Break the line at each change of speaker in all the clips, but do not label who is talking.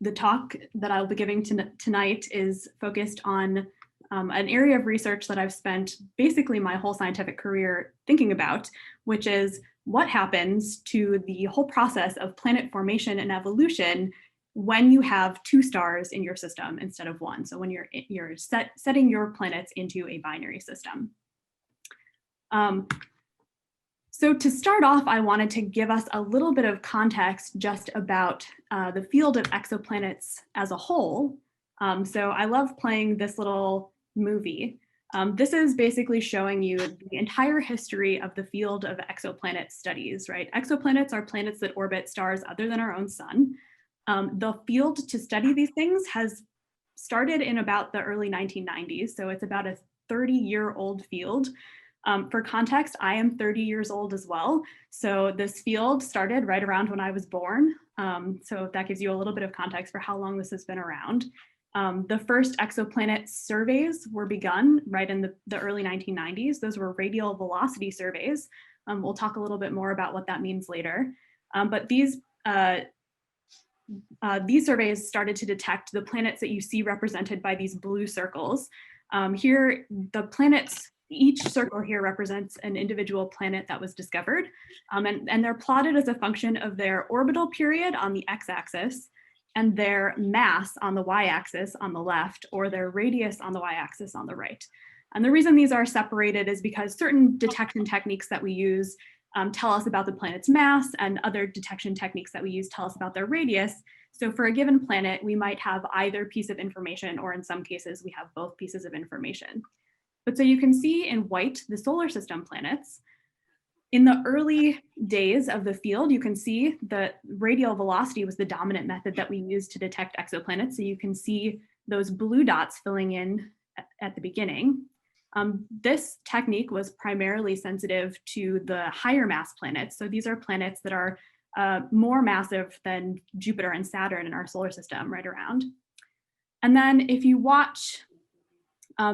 the talk that I'll be giving tonight is focused on an area of research that I've spent basically my whole scientific career thinking about, which is what happens to the whole process of planet formation and evolution when you have two stars in your system instead of one. So when you're setting your planets into a binary system. So to start off, I wanted to give us a little bit of context just about the field of exoplanets as a whole. So I love playing this little movie. This is basically showing you the entire history of the field of exoplanet studies, right? Exoplanets are planets that orbit stars other than our own sun. The field to study these things has started in about the early 1990s. So it's about a 30-year-old field. For context, I am 30 years old as well. So this field started right around when I was born. So that gives you a little bit of context for how long this has been around. The first exoplanet surveys were begun right in the early 1990s. Those were radial velocity surveys. We'll talk a little bit more about what that means later. But these surveys started to detect the planets that you see represented by these blue circles. Here, the planets, each circle here represents an individual planet that was discovered, and they're plotted as a function of their orbital period on the x-axis and their mass on the y-axis on the left, or their radius on the y-axis on the right. And the reason these are separated is because certain detection techniques that we use tell us about the planet's mass, and other detection techniques that we use tell us about their radius. So for a given planet, we might have either piece of information, or in some cases, we have both pieces of information. But so you can see in white, the solar system planets. In the early days of the field, you can see the radial velocity was the dominant method that we used to detect exoplanets. So you can see those blue dots filling in at the beginning. This technique was primarily sensitive to the higher mass planets. So these are planets that are more massive than Jupiter and Saturn in our solar system, right around. And then if you watch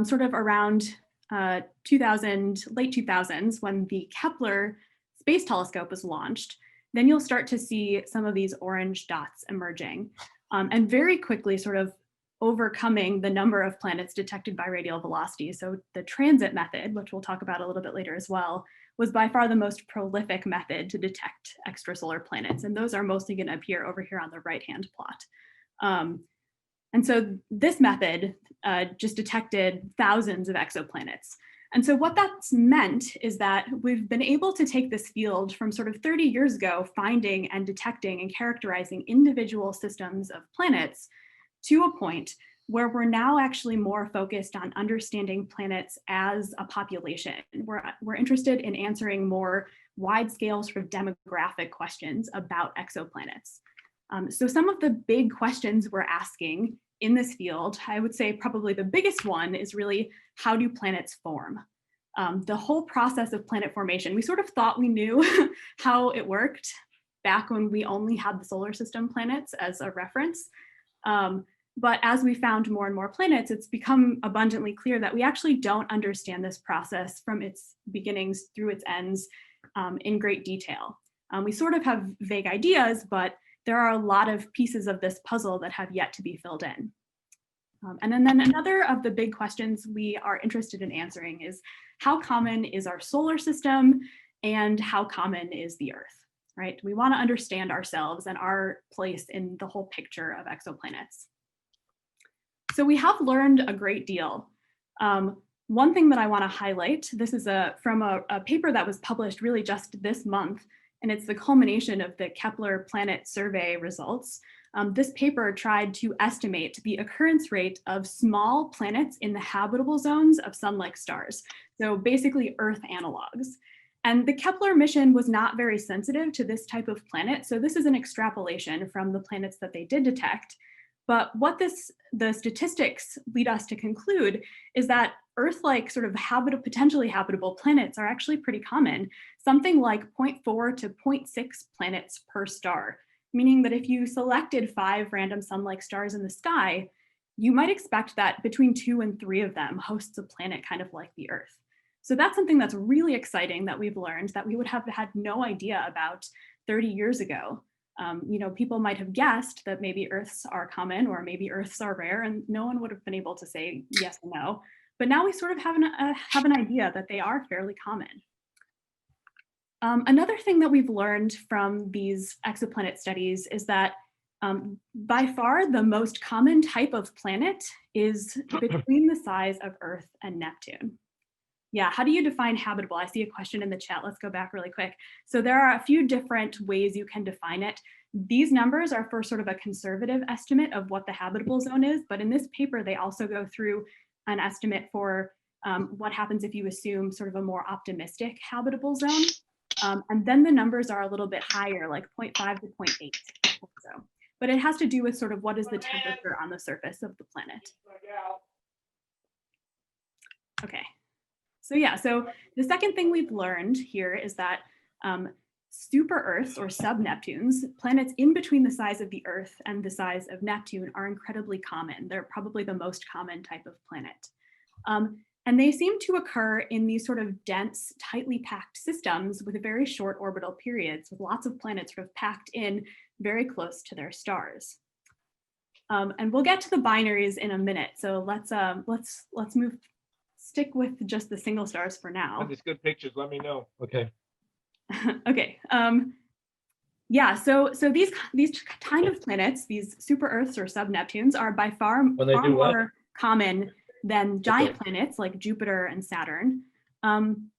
sort of around late 2000s, when the Kepler Space Telescope was launched, then you'll start to see some of these orange dots emerging, and very quickly sort of overcoming the number of planets detected by radial velocity. So the transit method, which we'll talk about a little bit later as well, was by far the most prolific method to detect extrasolar planets. And those are mostly going to appear over here on the right-hand plot. And so this method just detected thousands of exoplanets. And so what that's meant is that we've been able to take this field from sort of 30 years ago, finding and detecting and characterizing individual systems of planets, to a point where we're now actually more focused on understanding planets as a population. We're interested in answering more wide-scale sort of demographic questions about exoplanets. So some of the big questions we're asking in this field, I would say probably the biggest one is really, how do planets form? The whole process of planet formation, we sort of thought we knew how it worked back when we only had the solar system planets as a reference. But as we found more and more planets, it's become abundantly clear that we actually don't understand this process from its beginnings through its ends in great detail. We sort of have vague ideas, but there are a lot of pieces of this puzzle that have yet to be filled in. And then another of the big questions we are interested in answering is, how common is our solar system, and how common is the Earth, right? We want to understand ourselves and our place in the whole picture of exoplanets. So we have learned a great deal. One thing that I want to highlight, this is from a paper that was published really just this month, and it's the culmination of the Kepler Planet Survey results. This paper tried to estimate the occurrence rate of small planets in the habitable zones of sun-like stars, so basically Earth analogs. And the Kepler mission was not very sensitive to this type of planet, so this is an extrapolation from the planets that they did detect. But what the statistics lead us to conclude is that Earth-like sort of potentially habitable planets are actually pretty common, something like 0.4 to 0.6 planets per star, meaning that if you selected 5 random sun-like stars in the sky, you might expect that between 2 and 3 of them hosts a planet kind of like the Earth. So that's something that's really exciting that we've learned that we would have had no idea about 30 years ago. You know, people might have guessed that maybe Earths are common or maybe Earths are rare, and no one would have been able to say yes or no. But now we sort of have an idea that they are fairly common. Another thing that we've learned from these exoplanet studies is that by far the most common type of planet is between the size of Earth and Neptune. Yeah, how do you define habitable? I see a question in the chat. Let's go back really quick. So there are a few different ways you can define it. These numbers are for sort of a conservative estimate of what the habitable zone is, but in this paper, they also go through an estimate for what happens if you assume sort of a more optimistic habitable zone. And then the numbers are a little bit higher, like 0.5 to 0.8. So, but it has to do with sort of what is the temperature on the surface of the planet. Okay, so yeah, so the second thing we've learned here is that super Earths or sub-Neptunes, planets in between the size of the Earth and the size of Neptune, are incredibly common. They're probably the most common type of planet. And they seem to occur in these sort of dense, tightly packed systems with very short orbital periods, with lots of planets sort of packed in very close to their stars. And we'll get to the binaries in a minute. So let's stick with just the single stars for now.
When there's good pictures, let me know. Okay.
Okay. Yeah. So these kind of planets, these super Earths or sub-Neptunes, are by far more common than giant planets like Jupiter and Saturn. And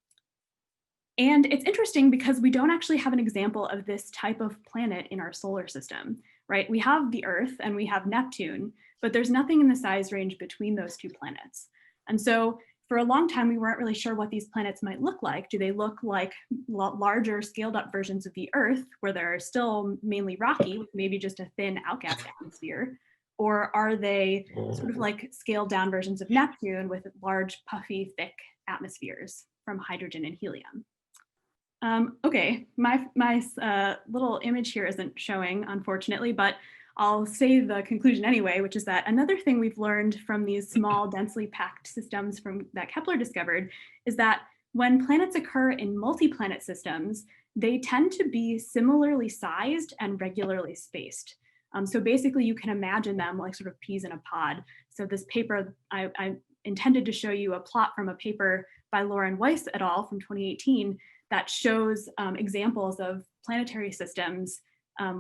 it's interesting because we don't actually have an example of this type of planet in our solar system, right? We have the Earth and we have Neptune, but there's nothing in the size range between those two planets. And so for a long time, we weren't really sure what these planets might look like. Do they look like larger scaled up versions of the Earth where they're still mainly rocky, with maybe just a thin outgassed atmosphere? Or are they sort of like scaled down versions of Neptune with large, puffy, thick atmospheres from hydrogen and helium? Okay, my little image here isn't showing, unfortunately, but I'll say the conclusion anyway, which is that another thing we've learned from these small, densely packed systems that Kepler discovered is that when planets occur in multi-planet systems, they tend to be similarly sized and regularly spaced. So basically you can imagine them like sort of peas in a pod. So this paper, I intended to show you a plot from a paper by Lauren Weiss et al. From 2018 that shows examples of planetary systems,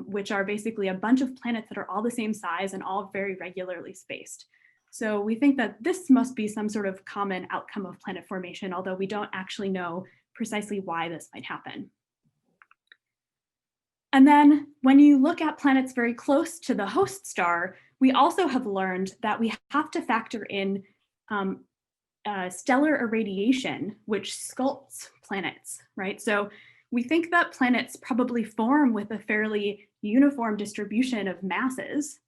which are basically a bunch of planets that are all the same size and all very regularly spaced. So we think that this must be some sort of common outcome of planet formation, although we don't actually know precisely why this might happen. And then when you look at planets very close to the host star, we also have learned that we have to factor in stellar irradiation, which sculpts planets, right? So we think that planets probably form with a fairly uniform distribution of masses.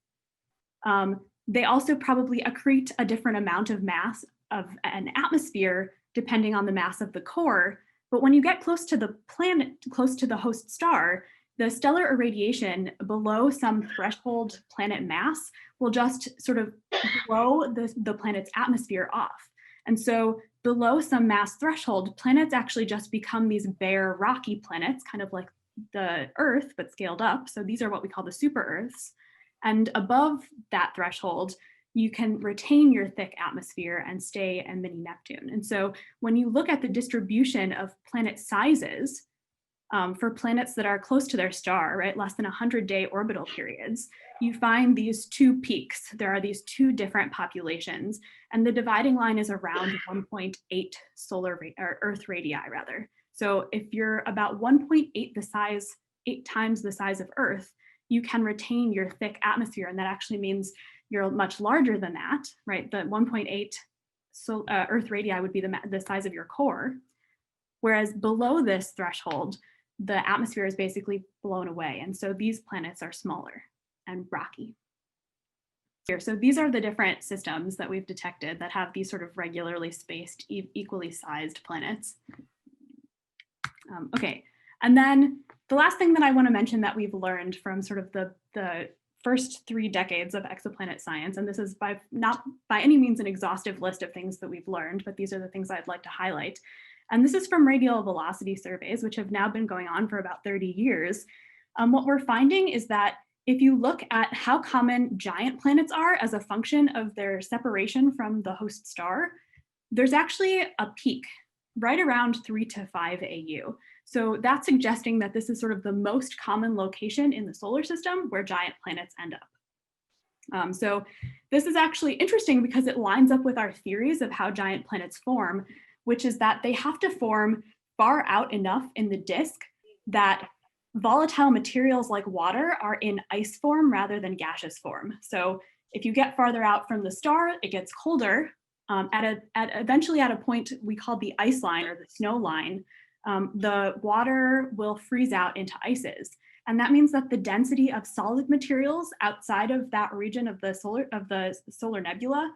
They also probably accrete a different amount of mass of an atmosphere depending on the mass of the core. But when you get close to the planet, close to the host star, the stellar irradiation below some threshold planet mass will just sort of blow the planet's atmosphere off. And so below some mass threshold, planets actually just become these bare rocky planets, kind of like the Earth, but scaled up. So these are what we call the super Earths. And above that threshold, you can retain your thick atmosphere and stay a mini Neptune. And so when you look at the distribution of planet sizes, for planets that are close to their star, right, less than 100-day orbital periods, you find these two peaks. There are these two different populations, and the dividing line is around 1.8 Earth radii, rather. So if you're about 1.8 the size, 8 times the size of Earth, you can retain your thick atmosphere, and that actually means you're much larger than that, right? The 1.8 Earth radii would be the size of your core, whereas below this threshold, the atmosphere is basically blown away. And so these planets are smaller and rocky. So these are the different systems that we've detected that have these sort of regularly spaced, equally sized planets. Okay, and then the last thing that I want to mention that we've learned from sort of the first 3 decades of exoplanet science, and this is not by any means an exhaustive list of things that we've learned, but these are the things I'd like to highlight. And this is from radial velocity surveys, which have now been going on for about 30 years. What we're finding is that if you look at how common giant planets are as a function of their separation from the host star, there's actually a peak right around 3 to 5 AU. So that's suggesting that this is sort of the most common location in the solar system where giant planets end up. So this is actually interesting because it lines up with our theories of how giant planets form, which is that they have to form far out enough in the disk that volatile materials like water are in ice form rather than gaseous form. So if you get farther out from the star, it gets colder. Eventually at a point we call the ice line or the snow line, the water will freeze out into ices. And that means that the density of solid materials outside of that region of the solar nebula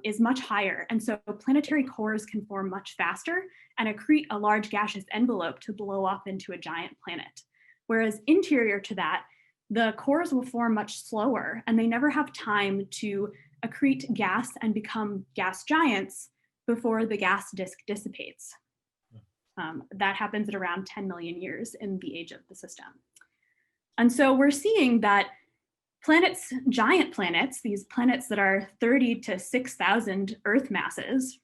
is much higher. And so planetary cores can form much faster and accrete a large gaseous envelope to blow up into a giant planet. Whereas interior to that, the cores will form much slower and they never have time to accrete gas and become gas giants before the gas disk dissipates. That happens at around 10 million years in the age of the system. And so we're seeing that planets, giant planets, these planets that are 30 to 6,000 Earth masses,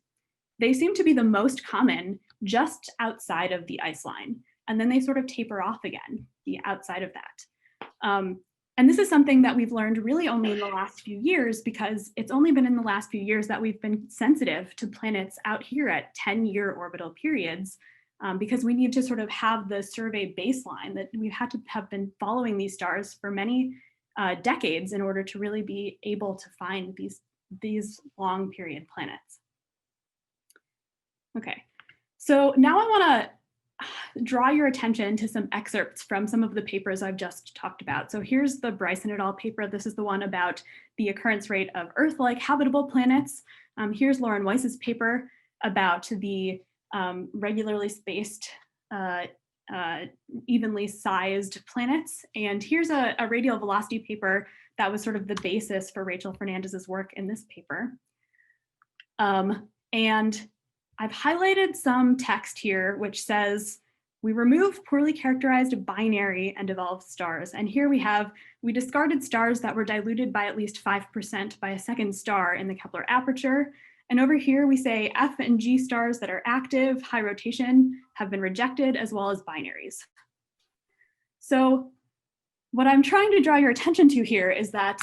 they seem to be the most common just outside of the ice line. And then they sort of taper off again, outside of that. And this is something that we've learned really only in the last few years, because it's only been in the last few years that we've been sensitive to planets out here at 10-year orbital periods, because we need to sort of have the survey baseline that we've had to have been following these stars for many decades in order to really be able to find these long period planets. Okay, so now I want to draw your attention to some excerpts from some of the papers I've just talked about. So here's the Bryson et al. Paper. This is the one about the occurrence rate of Earth-like habitable planets. Here's Lauren Weiss's paper about the regularly spaced, evenly sized planets. And here's a radial velocity paper that was sort of the basis for Rachel Fernandez's work in this paper. And I've highlighted some text here which says, we remove poorly characterized binary and evolved stars. And here we discarded stars that were diluted by at least 5% by a second star in the Kepler aperture. And over here we say F and G stars that are active, high rotation, have been rejected, as well as binaries. So what I'm trying to draw your attention to here is that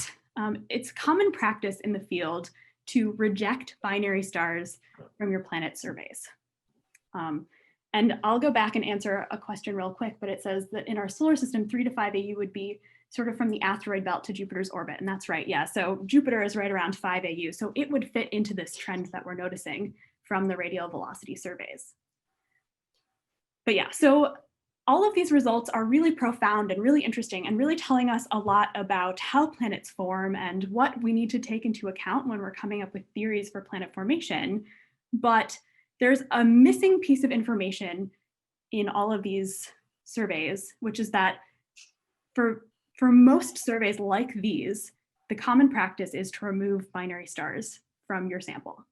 it's common practice in the field to reject binary stars from your planet surveys. And I'll go back and answer a question real quick, but it says that in our solar system, 3 to 5 AU would be sort of from the asteroid belt to Jupiter's orbit. And that's right, yeah. So Jupiter is right around 5 AU. So it would fit into this trend that we're noticing from the radial velocity surveys. But yeah, so all of these results are really profound and really interesting and really telling us a lot about how planets form and what we need to take into account when we're coming up with theories for planet formation. But there's a missing piece of information in all of these surveys, which is that for most surveys like these, the common practice is to remove binary stars from your sample.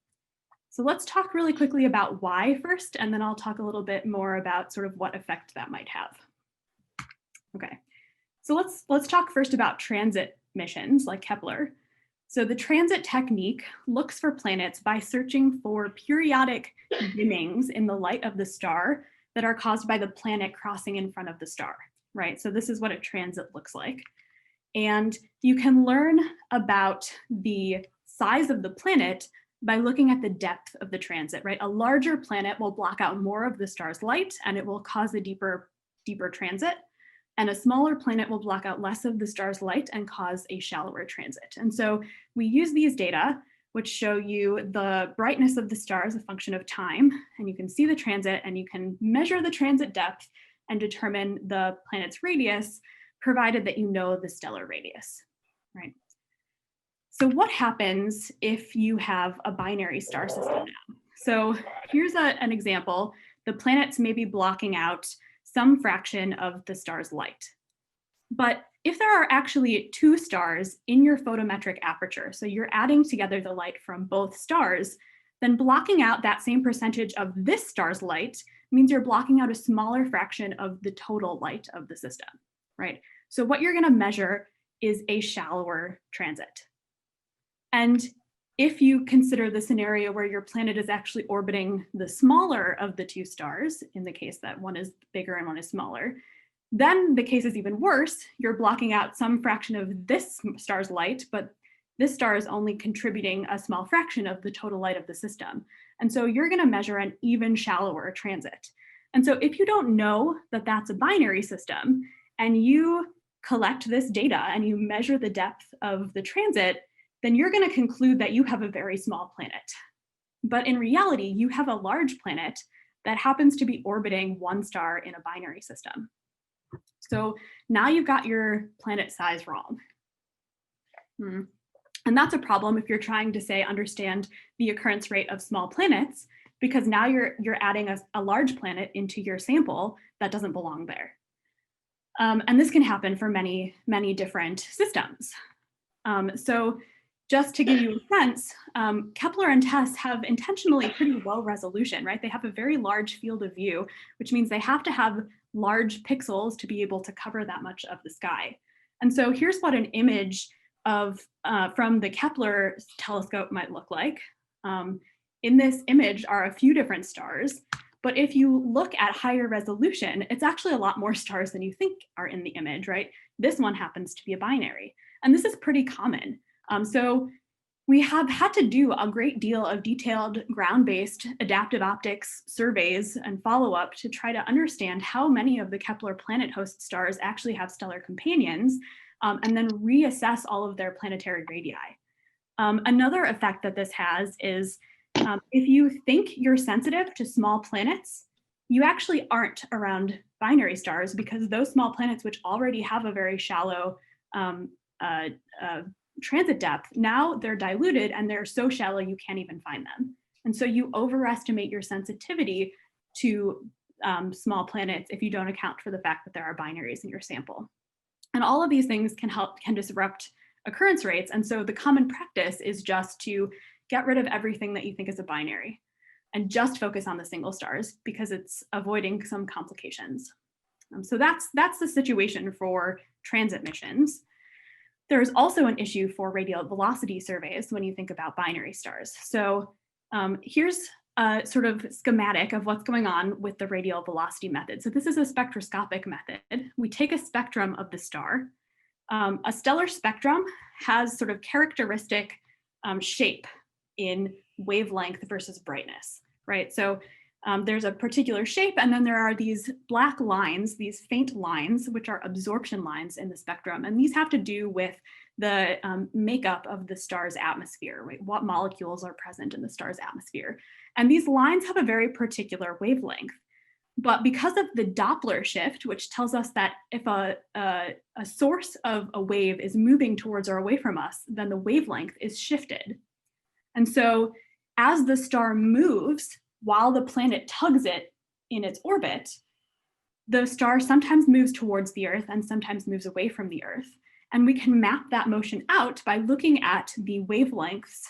So let's talk really quickly about why first, and then I'll talk a little bit more about sort of what effect that might have. Okay, so let's talk first about transit missions like Kepler. So the transit technique looks for planets by searching for periodic dimmings in the light of the star that are caused by the planet crossing in front of the star, right? So this is what a transit looks like. And you can learn about the size of the planet by looking at the depth of the transit, right? A larger planet will block out more of the star's light and it will cause a deeper transit. And a smaller planet will block out less of the star's light and cause a shallower transit. And so we use these data, which show you the brightness of the star as a function of time, and you can see the transit and you can measure the transit depth and determine the planet's radius, provided that you know the stellar radius, right? So what happens if you have a binary star system now? So here's an example. The planets may be blocking out some fraction of the star's light. But if there are actually two stars in your photometric aperture, so you're adding together the light from both stars, then blocking out that same percentage of this star's light means you're blocking out a smaller fraction of the total light of the system. right? So what you're gonna measure is a shallower transit. And if you consider the scenario where your planet is actually orbiting the smaller of the two stars, in the case that one is bigger and one is smaller, then the case is even worse. You're blocking out some fraction of this star's light, but this star is only contributing a small fraction of the total light of the system. And so you're gonna measure an even shallower transit. And so if you don't know that that's a binary system and you collect this data and you measure the depth of the transit, then you're going to conclude that you have a very small planet. But in reality, you have a large planet that happens to be orbiting one star in a binary system. So now you've got your planet size wrong. And that's a problem if you're trying to, say, understand the occurrence rate of small planets, because now you're adding a large planet into your sample that doesn't belong there. And this can happen for many, many different systems. So just to give you a sense, Kepler and TESS have intentionally pretty low resolution, right? They have a very large field of view, which means they have to have large pixels to be able to cover that much of the sky. And so here's what an image of from the Kepler telescope might look like. In this image are a few different stars, but if you look at higher resolution, it's actually a lot more stars than you think are in the image, right? This one happens to be a binary, and this is pretty common. So we have had to do a great deal of detailed ground-based adaptive optics surveys and follow-up to try to understand how many of the Kepler planet host stars actually have stellar companions, and then reassess all of their planetary radii. Another effect that this has is if you think you're sensitive to small planets, you actually aren't around binary stars, because those small planets, which already have a very shallow transit depth, now they're diluted and they're so shallow you can't even find them. And so you overestimate your sensitivity to small planets if you don't account for the fact that there are binaries in your sample. And all of these things can disrupt occurrence rates. And so the common practice is just to get rid of everything that you think is a binary and just focus on the single stars, because it's avoiding some complications. So that's the situation for transit missions. There's also an issue for radial velocity surveys when you think about binary stars. So here's a sort of schematic of what's going on with the radial velocity method. So this is a spectroscopic method. We take a spectrum of the star. A stellar spectrum has sort of characteristic shape in wavelength versus brightness, right? So there's a particular shape, and then there are these black lines, these faint lines, which are absorption lines in the spectrum. And these have to do with the makeup of the star's atmosphere, right? What molecules are present in the star's atmosphere. And these lines have a very particular wavelength. But because of the Doppler shift, which tells us that if a source of a wave is moving towards or away from us, then the wavelength is shifted. And so as the star moves, while the planet tugs it in its orbit, the star sometimes moves towards the Earth and sometimes moves away from the Earth. And we can map that motion out by looking at the wavelengths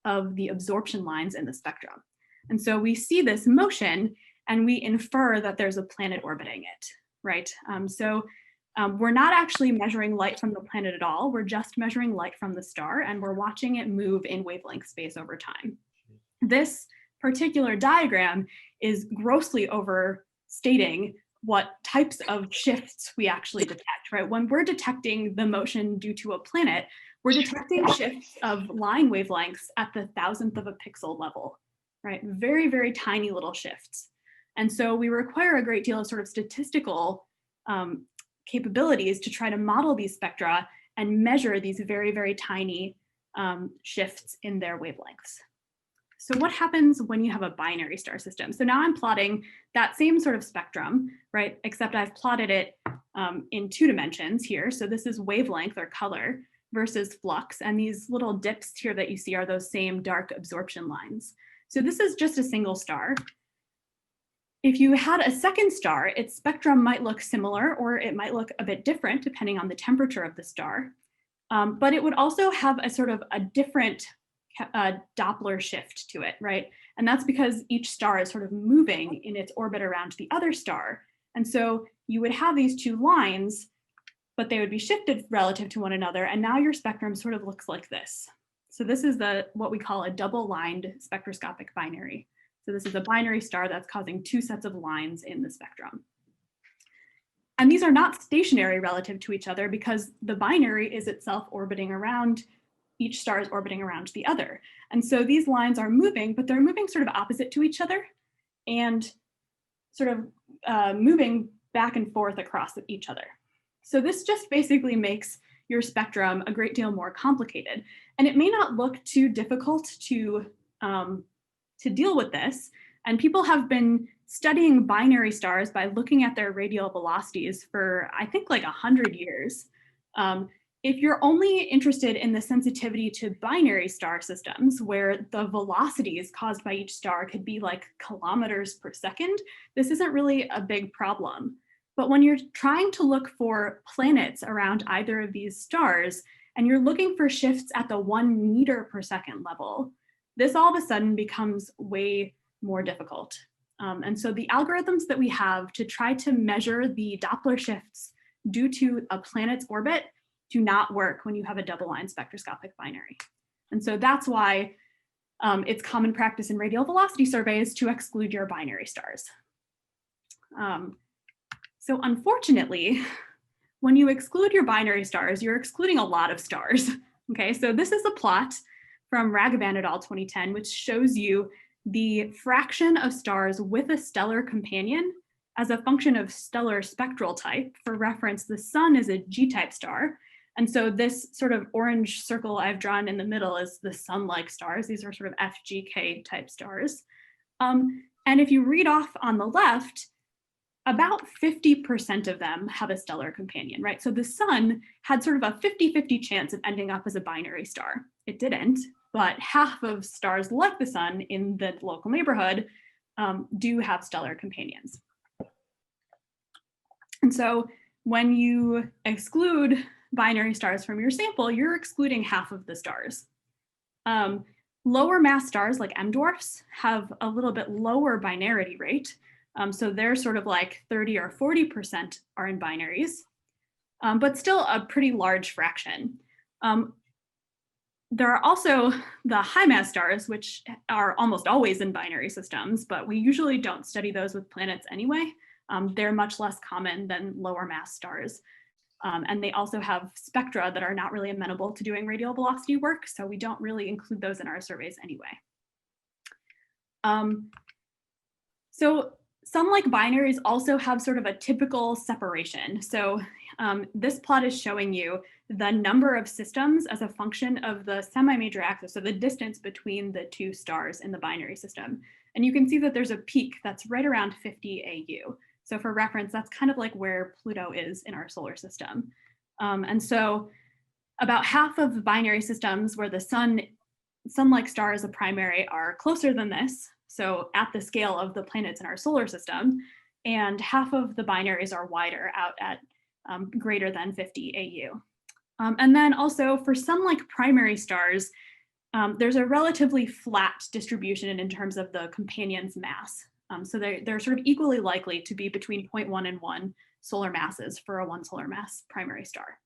of the absorption lines in the spectrum. And so we see this motion and we infer that there's a planet orbiting it, right? We're not actually measuring light from the planet at all. We're just measuring light from the star, and we're watching it move in wavelength space over time. This particular diagram is grossly overstating what types of shifts we actually detect, right? When we're detecting the motion due to a planet, we're detecting shifts of line wavelengths at the thousandth of a pixel level, right? Very, very tiny little shifts. And so we require a great deal of sort of statistical capabilities to try to model these spectra and measure these very, very tiny shifts in their wavelengths. So what happens when you have a binary star system? So now I'm plotting that same sort of spectrum, right? Except I've plotted it in 2 dimensions here. So this is wavelength or color versus flux. And these little dips here that you see are those same dark absorption lines. So this is just a single star. If you had a second star, its spectrum might look similar, or it might look a bit different depending on the temperature of the star. But it would also have a sort of a different Doppler shift to it, right? And that's because each star is sort of moving in its orbit around the other star. And so you would have these 2 lines but they would be shifted relative to one another. And now your spectrum sort of looks like this. So this is what we call a double-lined spectroscopic binary. So this is a binary star that's causing two sets of lines in the spectrum. And these are not stationary relative to each other because the binary is itself orbiting around, each star is orbiting around the other. And so these lines are moving, but they're moving sort of opposite to each other and sort of moving back and forth across each other. So this just basically makes your spectrum a great deal more complicated. And it may not look too difficult to deal with this. And people have been studying binary stars by looking at their radial velocities for, I think, like 100 years. If you're only interested in the sensitivity to binary star systems, where the velocities caused by each star could be like kilometers per second, this isn't really a big problem. But when you're trying to look for planets around either of these stars, and you're looking for shifts at the 1 meter per second level, this all of a sudden becomes way more difficult. And so the algorithms that we have to try to measure the Doppler shifts due to a planet's orbit do not work when you have a double-line spectroscopic binary. And so that's why it's common practice in radial velocity surveys to exclude your binary stars. So unfortunately, when you exclude your binary stars, you're excluding a lot of stars. Okay, so this is a plot from Ragavan et al. 2010, which shows you the fraction of stars with a stellar companion as a function of stellar spectral type. For reference, the sun is a G-type star. And so this sort of orange circle I've drawn in the middle is the sun-like stars. These are sort of FGK type stars. And if you read off on the left, about 50% of them have a stellar companion, right? So the sun had sort of a 50-50 chance of ending up as a binary star. It didn't, but half of stars like the sun in the local neighborhood do have stellar companions. And so when you exclude binary stars from your sample, you're excluding half of the stars. Lower mass stars like M dwarfs have a little bit lower binarity rate. So they're sort of like 30 or 40% are in binaries, but still a pretty large fraction. There are also the high mass stars, which are almost always in binary systems, but we usually don't study those with planets anyway. They're much less common than lower mass stars. And they also have spectra that are not really amenable to doing radial velocity work, so we don't really include those in our surveys anyway. So sun-like binaries also have sort of a typical separation. So this plot is showing you the number of systems as a function of the semi-major axis, so the distance between the two stars in the binary system. And you can see that there's a peak that's right around 50 AU. So for reference, that's kind of like where Pluto is in our solar system. And so about half of the binary systems where the sun-like star is a primary are closer than this, so at the scale of the planets in our solar system, and half of the binaries are wider out at greater than 50 AU. And then also for sun-like primary stars, there's a relatively flat distribution in terms of the companion's mass. So they're sort of equally likely to be between 0.1 and 1 solar masses for a 1 solar mass primary star.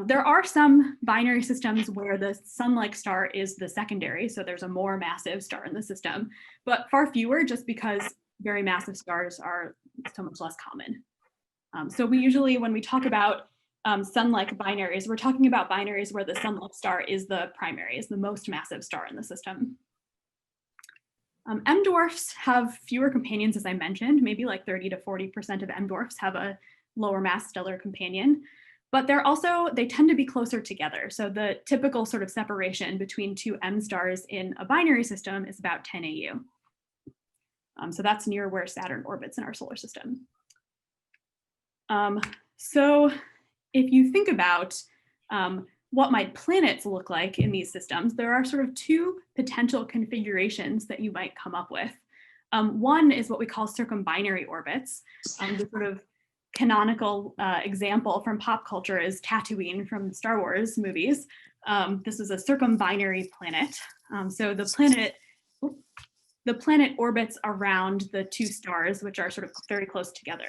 There are some binary systems where the sun-like star is the secondary, so there's a more massive star in the system, but far fewer just because very massive stars are so much less common. So we usually, when we talk about sun-like binaries, we're talking about binaries where the sun-like star is the primary, is the most massive star in the system. M dwarfs have fewer companions, as I mentioned, maybe like 30 to 40% of M dwarfs have a lower mass stellar companion, but they tend to be closer together. So the typical sort of separation between two M stars in a binary system is about 10 AU. So that's near where Saturn orbits in our solar system. So if you think about what might planets look like in these systems, there are sort of two potential configurations that you might come up with. One is what we call circum-binary orbits. The sort of canonical example from pop culture is Tatooine from the Star Wars movies. This is a circum-binary planet. So the planet orbits around the two stars, which are sort of very close together.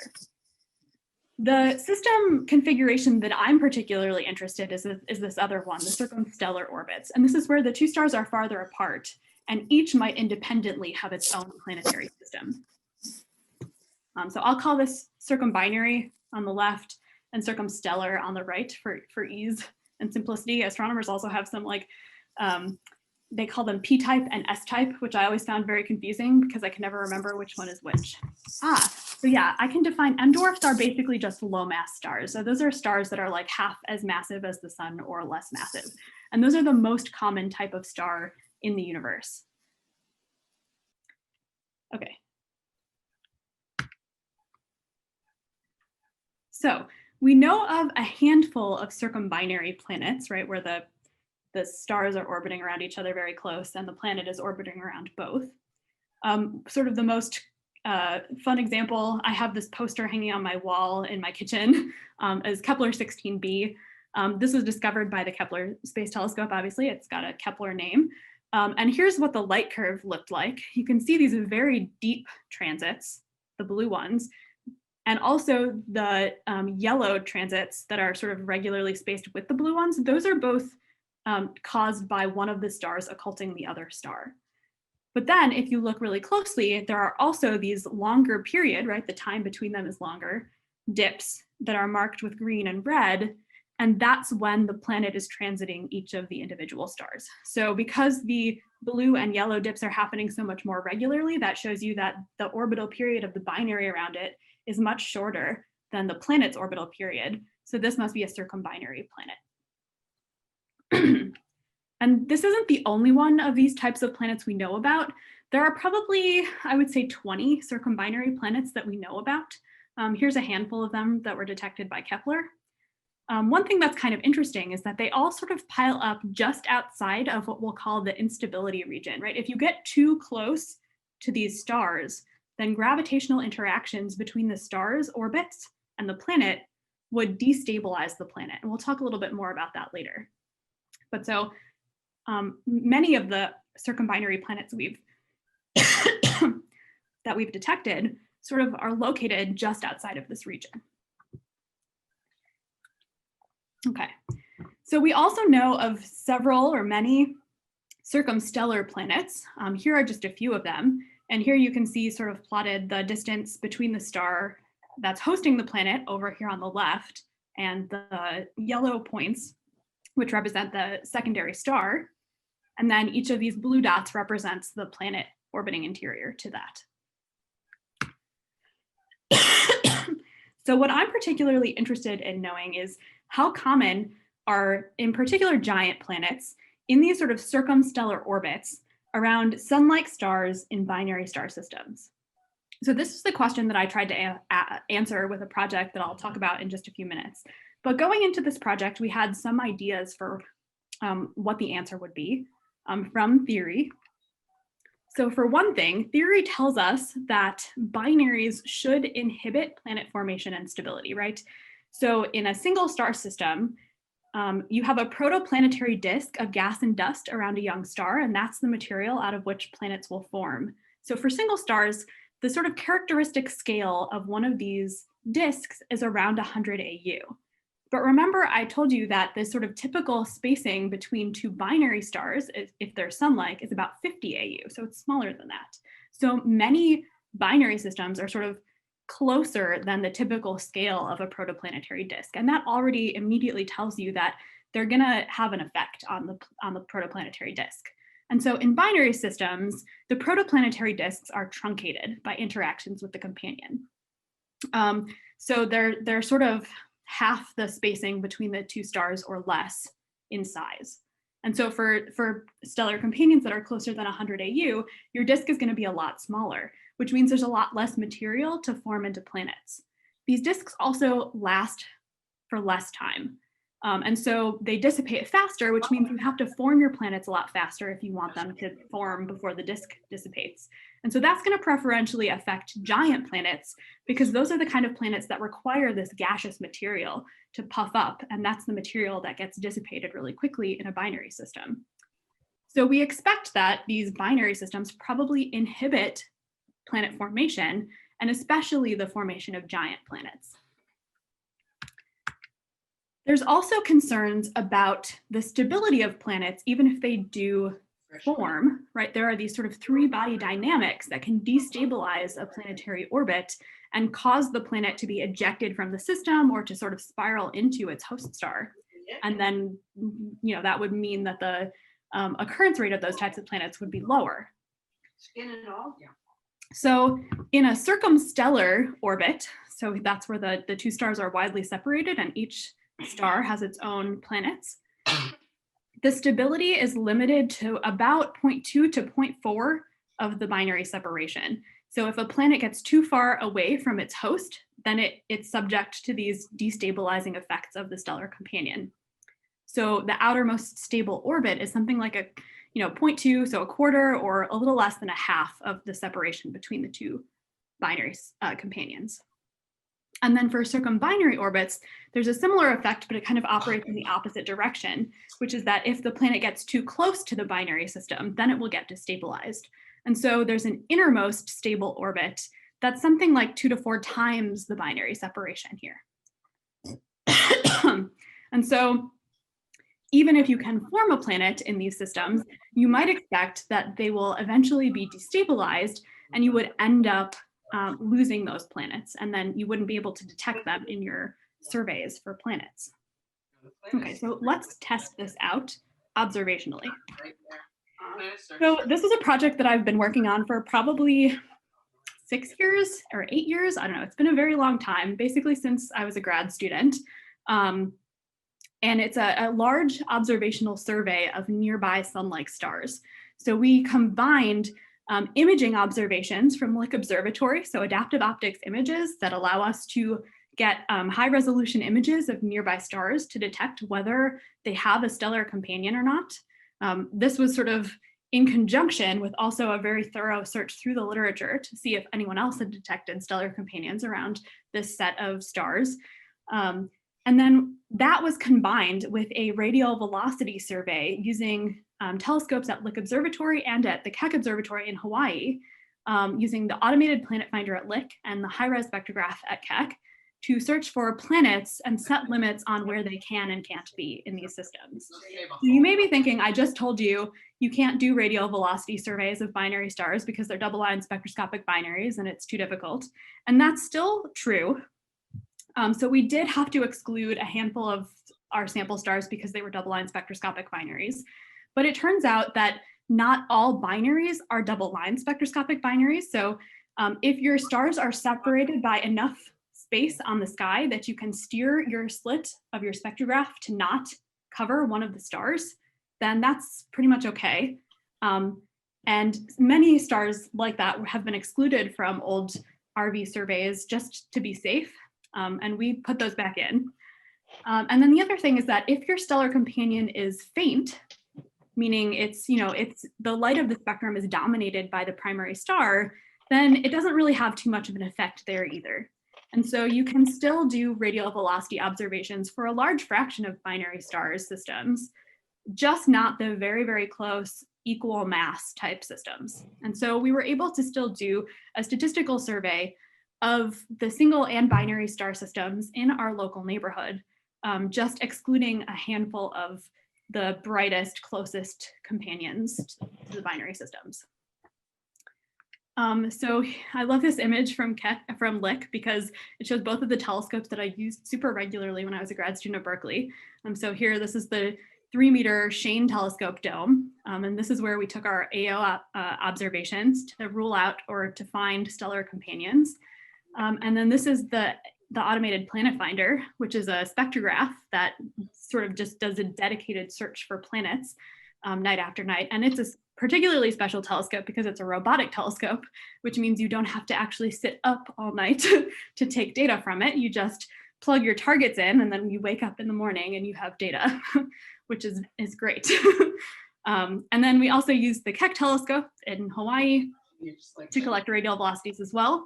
The system configuration that I'm particularly interested in is this other one, the circum-stellar orbits. And this is where the two stars are farther apart, and each might independently have its own planetary system. So I'll call this circum-binary on the left and circum-stellar on the right for ease and simplicity. Astronomers also have some they call them P-type and S-type, which I always found very confusing because I can never remember which one is which. So yeah, I can define M dwarfs are basically just low mass stars. So those are stars that are like half as massive as the sun or less massive. And those are the most common type of star in the universe. Okay. So we know of a handful of circum-binary planets, right, where the stars are orbiting around each other very close and the planet is orbiting around both. Sort of the most fun example, I have this poster hanging on my wall in my kitchen, is Kepler 16b. This was discovered by the Kepler Space Telescope, obviously, it's got a Kepler name. And here's what the light curve looked like. You can see these very deep transits, the blue ones, and also the yellow transits that are sort of regularly spaced with the blue ones. Those are both caused by one of the stars occulting the other star. But then if you look really closely, there are also these longer period, right? The time between them is longer, dips that are marked with green and red. And that's when the planet is transiting each of the individual stars. So because the blue and yellow dips are happening so much more regularly, that shows you that the orbital period of the binary around it is much shorter than the planet's orbital period. So this must be a circum-binary planet. And this isn't the only one of these types of planets we know about. There are probably, I would say, 20 circum-binary planets that we know about. Here's a handful of them that were detected by Kepler. One thing that's kind of interesting is that they all sort of pile up just outside of what we'll call the instability region, right? If you get too close to these stars, then gravitational interactions between the star's orbits and the planet would destabilize the planet. And we'll talk a little bit more about that later. But so many of the circum-binary planets that we've detected sort of are located just outside of this region. Okay, so we also know of several or many circum-stellar planets. Here are just a few of them. And here you can see sort of plotted the distance between the star that's hosting the planet over here on the left and the yellow points, which represent the secondary star. And then each of these blue dots represents the planet orbiting interior to that. So what I'm particularly interested in knowing is how common are, in particular, giant planets in these sort of circum-stellar orbits around sun-like stars in binary star systems. So this is the question that I tried to answer with a project that I'll talk about in just a few minutes. But going into this project, we had some ideas for what the answer would be from theory. So for one thing, theory tells us that binaries should inhibit planet formation and stability, right? So in a single star system, you have a proto-planetary disk of gas and dust around a young star, and that's the material out of which planets will form. So for single stars, the sort of characteristic scale of one of these disks is around 100 AU. But remember, I told you that this sort of typical spacing between two binary stars, if they're sun-like, is about 50 AU, so it's smaller than that. So many binary systems are sort of closer than the typical scale of a protoplanetary disk. And that already immediately tells you that they're gonna have an effect on the protoplanetary disk. And so in binary systems, the protoplanetary disks are truncated by interactions with the companion. So they're sort of half the spacing between the two stars or less in size. And so for stellar companions that are closer than 100 AU, your disk is gonna be a lot smaller, which means there's a lot less material to form into planets. These disks also last for less time. And so they dissipate faster, which means you have to form your planets a lot faster if you want them to form before the disk dissipates. And so that's going to preferentially affect giant planets because those are the kind of planets that require this gaseous material to puff up. And that's the material that gets dissipated really quickly in a binary system. So we expect that these binary systems probably inhibit planet formation, and especially the formation of giant planets. There's also concerns about the stability of planets, even if they do form, right? There are these sort of three-body dynamics that can destabilize a planetary orbit and cause the planet to be ejected from the system or to sort of spiral into its host star. And then, that would mean that the occurrence rate of those types of planets would be lower. So in a circum-stellar orbit, so that's where the two stars are widely separated and each star has its own planets, the stability is limited to about 0.2 to 0.4 of the binary separation. So if a planet gets too far away from its host, then it's subject to these destabilizing effects of the stellar companion. So the outermost stable orbit is something like a 0.2, so a quarter or a little less than a half of the separation between the two binary companions. And then for circum-binary orbits, there's a similar effect, but it kind of operates in the opposite direction, which is that if the planet gets too close to the binary system, then it will get destabilized. And so there's an innermost stable orbit that's something like 2 to 4 times the binary separation here. And so even if you can form a planet in these systems, you might expect that they will eventually be destabilized and you would end up losing those planets, and then you wouldn't be able to detect them in your surveys for planets. Okay, so let's test this out observationally. So this is a project that I've been working on for probably 6 years or 8 years. I don't know, it's been a very long time, basically since I was a grad student. And it's a large observational survey of nearby sun-like stars. So we combined imaging observations from Lick Observatory, so adaptive optics images that allow us to get high resolution images of nearby stars to detect whether they have a stellar companion or not. This was sort of in conjunction with also a very thorough search through the literature to see if anyone else had detected stellar companions around this set of stars. And then that was combined with a radial velocity survey using telescopes at Lick Observatory and at the Keck Observatory in Hawaii, using the automated planet finder at Lick and the high-res spectrograph at Keck to search for planets and set limits on where they can and can't be in these systems. So you may be thinking, I just told you, you can't do radial velocity surveys of binary stars because they're double-line spectroscopic binaries and it's too difficult. And that's still true. So we did have to exclude a handful of our sample stars because they were double-line spectroscopic binaries. But it turns out that not all binaries are double-line spectroscopic binaries. So if your stars are separated by enough space on the sky that you can steer your slit of your spectrograph to not cover one of the stars, then that's pretty much okay. And many stars like that have been excluded from old RV surveys just to be safe. And we put those back in. And then the other thing is that if your stellar companion is faint, meaning it's the light of the spectrum is dominated by the primary star, then it doesn't really have too much of an effect there either. And so you can still do radial velocity observations for a large fraction of binary stars systems, just not the very, very close equal mass type systems. And so we were able to still do a statistical survey of the single and binary star systems in our local neighborhood, just excluding a handful of the brightest, closest companions to the binary systems. So I love this image from Lick because it shows both of the telescopes that I used super regularly when I was a grad student at Berkeley. So here, this is the 3-meter Shane telescope dome. And this is where we took our AO observations to rule out or to find stellar companions. And then this is the automated planet finder, which is a spectrograph that sort of just does a dedicated search for planets night after night. And it's a particularly special telescope because it's a robotic telescope, which means you don't have to actually sit up all night to take data from it. You just plug your targets in and then you wake up in the morning and you have data, which is great. And then we also use the Keck telescope in Hawaii to collect radial velocities as well.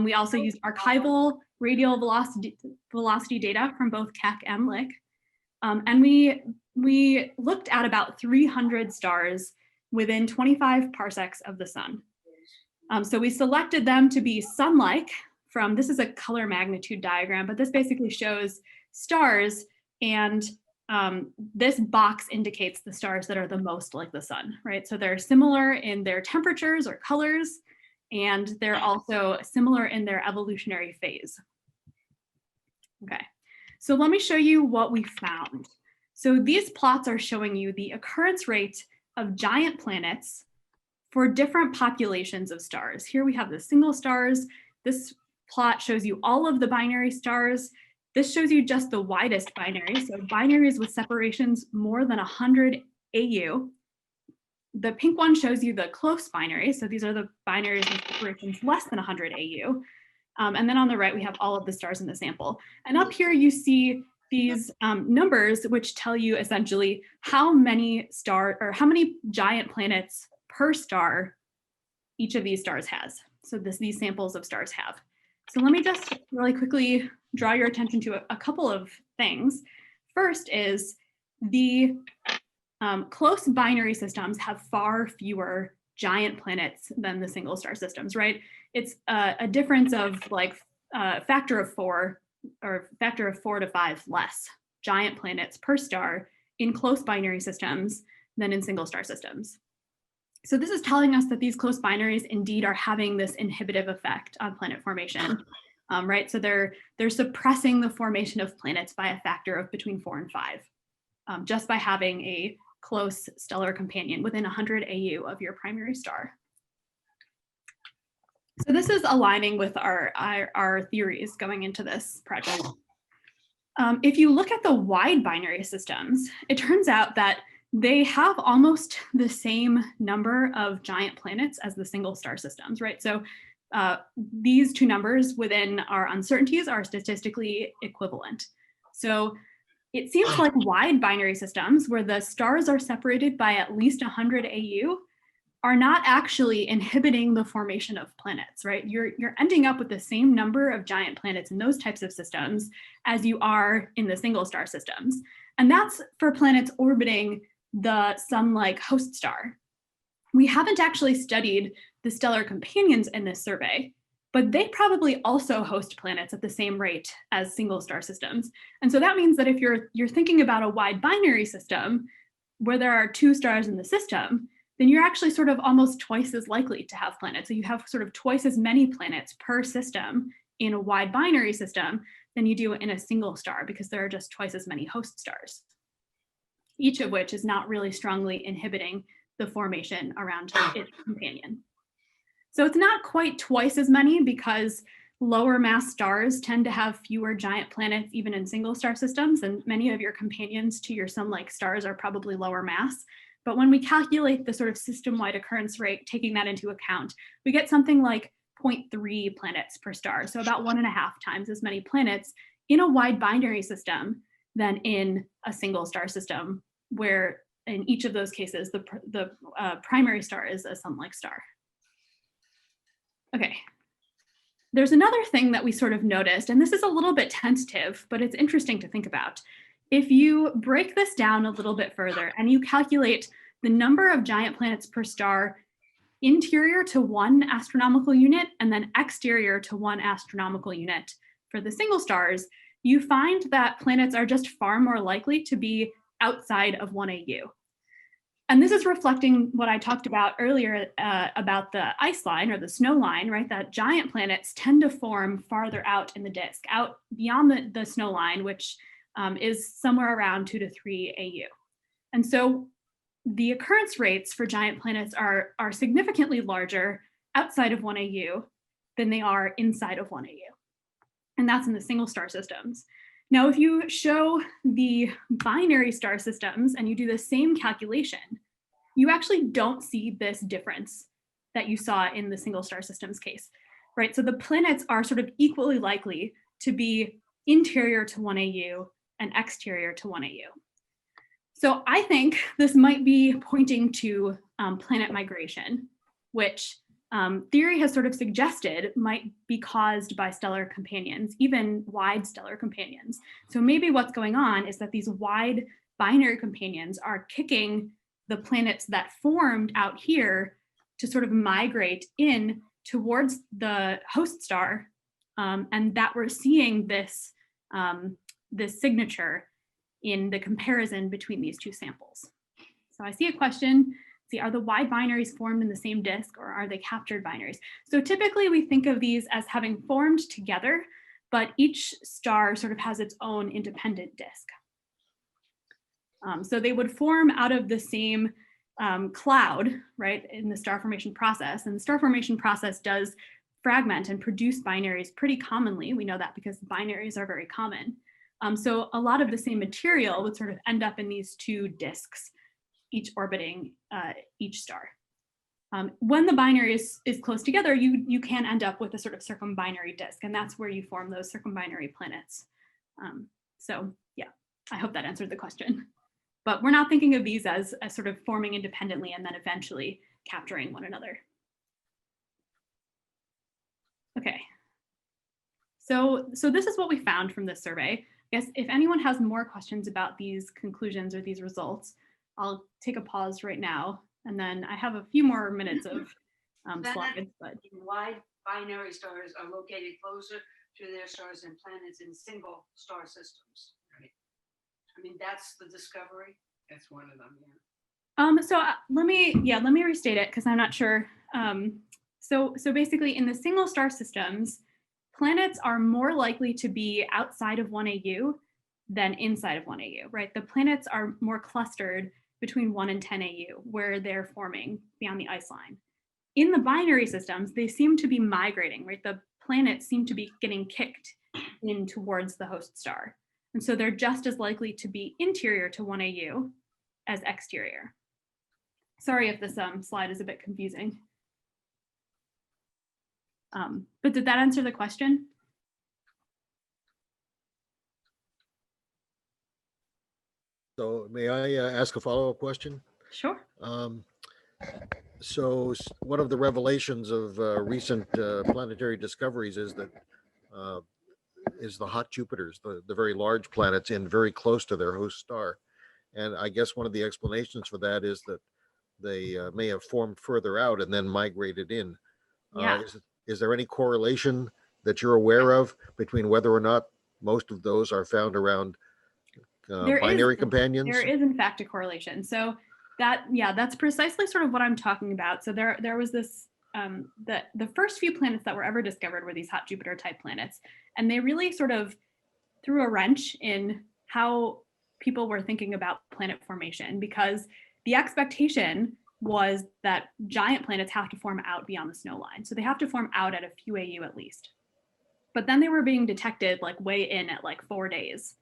We also used archival radial velocity data from both Keck and Lick. And we looked at about 300 stars within 25 parsecs of the sun. So we selected them to be sun-like from, this is a color magnitude diagram, but this basically shows stars And this box indicates the stars that are the most like the sun, right? So they're similar in their temperatures or colors, and they're also similar in their evolutionary phase. Okay, so let me show you what we found. So these plots are showing you the occurrence rate of giant planets for different populations of stars. Here we have the single stars. This plot shows you all of the binary stars. This shows you just the widest binary, so binaries with separations more than 100 AU. The pink one shows you the close binaries, so these are the binaries with separations less than 100 AU. And then on the right, we have all of the stars in the sample. And up here, you see these numbers, which tell you essentially how many giant planets per star each of these stars has. So these samples of stars have. So let me just really quickly draw your attention to a couple of things. First is the close binary systems have far fewer giant planets than the single star systems, right? It's a difference of like factor of 4 to 5 less giant planets per star in close binary systems than in single star systems. So this is telling us that these close binaries indeed are having this inhibitive effect on planet formation, right? So they're suppressing the formation of planets by a factor of between 4 and 5, just by having a close stellar companion within 100 AU of your primary star. So this is aligning with our theories going into this project. If you look at the wide binary systems, it turns out that they have almost the same number of giant planets as the single star systems, right? So these two numbers within our uncertainties are statistically equivalent. So it seems like wide binary systems, where the stars are separated by at least 100 AU, are not actually inhibiting the formation of planets, right? You're ending up with the same number of giant planets in those types of systems as you are in the single star systems. And that's for planets orbiting the sun-like host star. We haven't actually studied the stellar companions in this survey, but they probably also host planets at the same rate as single star systems. And so that means that if you're thinking about a wide binary system where there are 2 stars in the system, then you're actually sort of almost twice as likely to have planets. So you have sort of twice as many planets per system in a wide binary system than you do in a single star, because there are just twice as many host stars, each of which is not really strongly inhibiting the formation around its companion. So it's not quite twice as many, because lower mass stars tend to have fewer giant planets even in single star systems, and many of your companions to your sun-like stars are probably lower mass. But when we calculate the sort of system-wide occurrence rate, taking that into account, we get something like 0.3 planets per star, so about 1.5 times as many planets in a wide binary system than in a single star system, where in each of those cases, the primary star is a sun-like star. Okay, there's another thing that we sort of noticed, and this is a little bit tentative, but it's interesting to think about. If you break this down a little bit further and you calculate the number of giant planets per star interior to 1 astronomical unit and then exterior to 1 astronomical unit for the single stars, you find that planets are just far more likely to be outside of 1 AU. And this is reflecting what I talked about earlier about the ice line or the snow line, right? That giant planets tend to form farther out in the disk, out beyond the snow line, which is somewhere around 2 to 3 AU. And so the occurrence rates for giant planets are significantly larger outside of 1 AU than they are inside of 1 AU. And that's in the single star systems. Now, if you show the binary star systems and you do the same calculation, you actually don't see this difference that you saw in the single star systems case, right? So the planets are sort of equally likely to be interior to 1 AU and exterior to 1 AU. So I think this might be pointing to planet migration, which theory has sort of suggested might be caused by stellar companions, even wide stellar companions. So maybe what's going on is that these wide binary companions are kicking the planets that formed out here to sort of migrate in towards the host star, and that we're seeing this, this signature in the comparison between these two samples. So I see a question. See, are the wide binaries formed in the same disk, or are they captured binaries? So typically we think of these as having formed together, but each star sort of has its own independent disk. So they would form out of the same cloud, right, in the star formation process. And the star formation process does fragment and produce binaries pretty commonly. We know that because binaries are very common. So a lot of the same material would sort of end up in these two disks, each orbiting each star. When the binary is close together, you can end up with a sort of circum-binary disk, and that's where you form those circum-binary planets. So yeah, I hope that answered the question. But we're not thinking of these as sort of forming independently and then eventually capturing one another. Okay. So this is what we found from this survey. I guess if anyone has more questions about these conclusions or these results, I'll take a pause right now, and then I have a few more minutes of slides. But
wide binary stars are located closer to their stars than planets in single star systems, right? I mean, that's the discovery. That's one of them, yeah.
So let me restate it because I'm not sure. So basically, in the single star systems, planets are more likely to be outside of 1 AU than inside of 1 AU, right? The planets are more clustered between 1 and 10 AU, where they're forming beyond the ice line. In the binary systems, they seem to be migrating, right? The planets seem to be getting kicked in towards the host star. And so they're just as likely to be interior to 1 AU as exterior. Sorry if this slide is a bit confusing. But did that answer the question?
So may I ask a follow-up question?
Sure.
So one of the revelations of recent planetary discoveries is that is the hot Jupiters, the very large planets in very close to their host star. And I guess one of the explanations for that is that they may have formed further out and then migrated in.
Yeah.
Is there any correlation that you're aware of between whether or not most of those are found around binary companions?
There is in fact a correlation. So that's precisely sort of what I'm talking about. So there was this, the first few planets that were ever discovered were these hot Jupiter type planets. And they really sort of threw a wrench in how people were thinking about planet formation, because the expectation was that giant planets have to form out beyond the snow line. So they have to form out at a few AU at least. But then they were being detected like way in at like 4 days.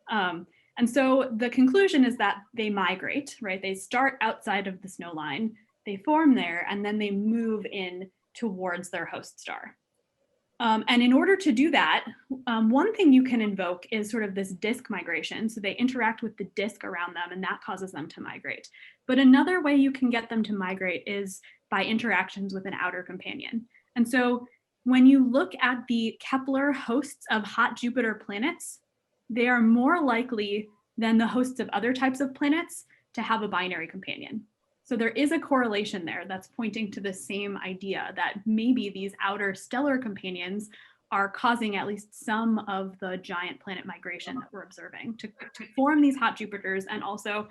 And so the conclusion is that they migrate, right? They start outside of the snow line, they form there, and then they move in towards their host star. And in order to do that, one thing you can invoke is sort of this disk migration. So they interact with the disk around them, and that causes them to migrate. But another way you can get them to migrate is by interactions with an outer companion. And so when you look at the Kepler hosts of hot Jupiter planets, they are more likely than the hosts of other types of planets to have a binary companion. So there is a correlation there that's pointing to the same idea that maybe these outer stellar companions are causing at least some of the giant planet migration that we're observing to form these hot Jupiters. And also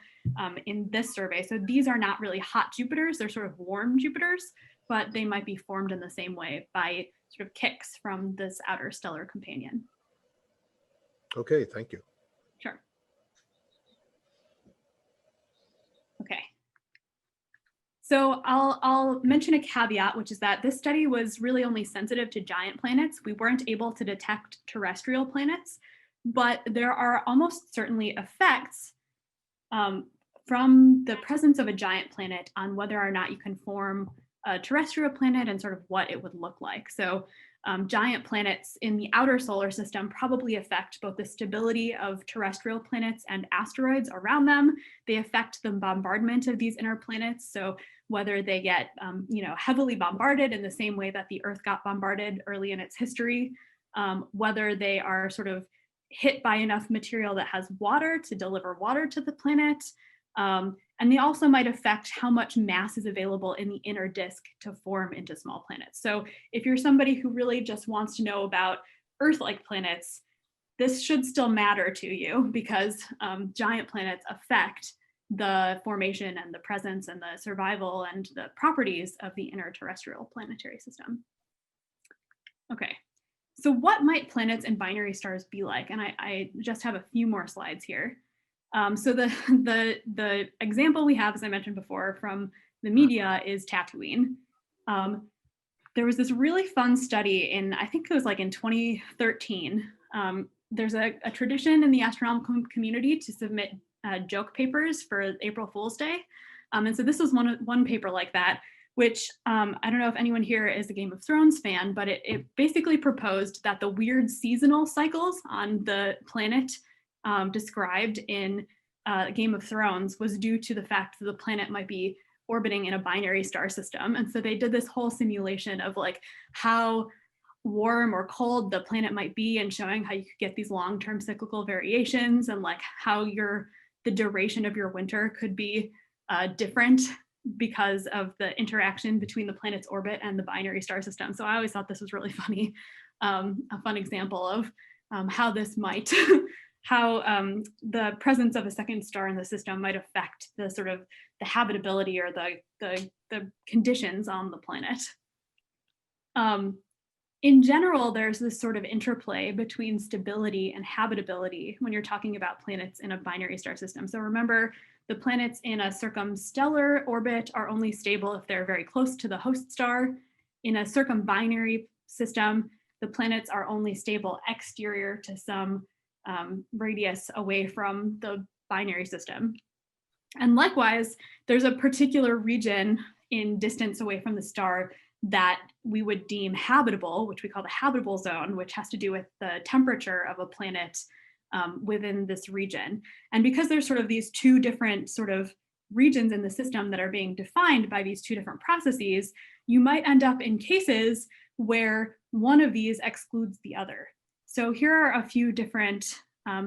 in this survey, so these are not really hot Jupiters, they're sort of warm Jupiters, but they might be formed in the same way by sort of kicks from this outer stellar companion.
Okay, thank you.
Sure. Okay. So I'll mention a caveat, which is that this study was really only sensitive to giant planets. We weren't able to detect terrestrial planets, but there are almost certainly effects from the presence of a giant planet on whether or not you can form a terrestrial planet and sort of what it would look like. So giant planets in the outer solar system probably affect both the stability of terrestrial planets and asteroids around them. They affect the bombardment of these inner planets. So whether they get heavily bombarded in the same way that the Earth got bombarded early in its history, whether they are sort of hit by enough material that has water to deliver water to the planet. And they also might affect how much mass is available in the inner disk to form into small planets. So if you're somebody who really just wants to know about Earth-like planets, this should still matter to you because giant planets affect the formation and the presence and the survival and the properties of the inner terrestrial planetary system. Okay, so what might planets and binary stars be like? And I just have a few more slides here. So the example we have, as I mentioned before, from the media is Tattoine. There was this really fun study in, I think it was like in 2013. There's a tradition in the astronomical community to submit joke papers for April Fool's Day. And so this was one paper like that, which I don't know if anyone here is a Game of Thrones fan, but it basically proposed that the weird seasonal cycles on the planet described in Game of Thrones was due to the fact that the planet might be orbiting in a binary star system. And so they did this whole simulation of like how warm or cold the planet might be and showing how you could get these long-term cyclical variations and like how the duration of your winter could be different because of the interaction between the planet's orbit and the binary star system. So I always thought this was really funny, a fun example of how this might, how the presence of a second star in the system might affect the sort of the habitability or the conditions on the planet. In general, there's this sort of interplay between stability and habitability when you're talking about planets in a binary star system. So remember, the planets in a circum-stellar orbit are only stable if they're very close to the host star. In a circum-binary system, the planets are only stable exterior to some radius away from the binary system. And likewise, there's a particular region in distance away from the star that we would deem habitable, which we call the habitable zone, which has to do with the temperature of a planet within this region. And because there's sort of these two different sort of regions in the system that are being defined by these two different processes, you might end up in cases where one of these excludes the other. So here are a few different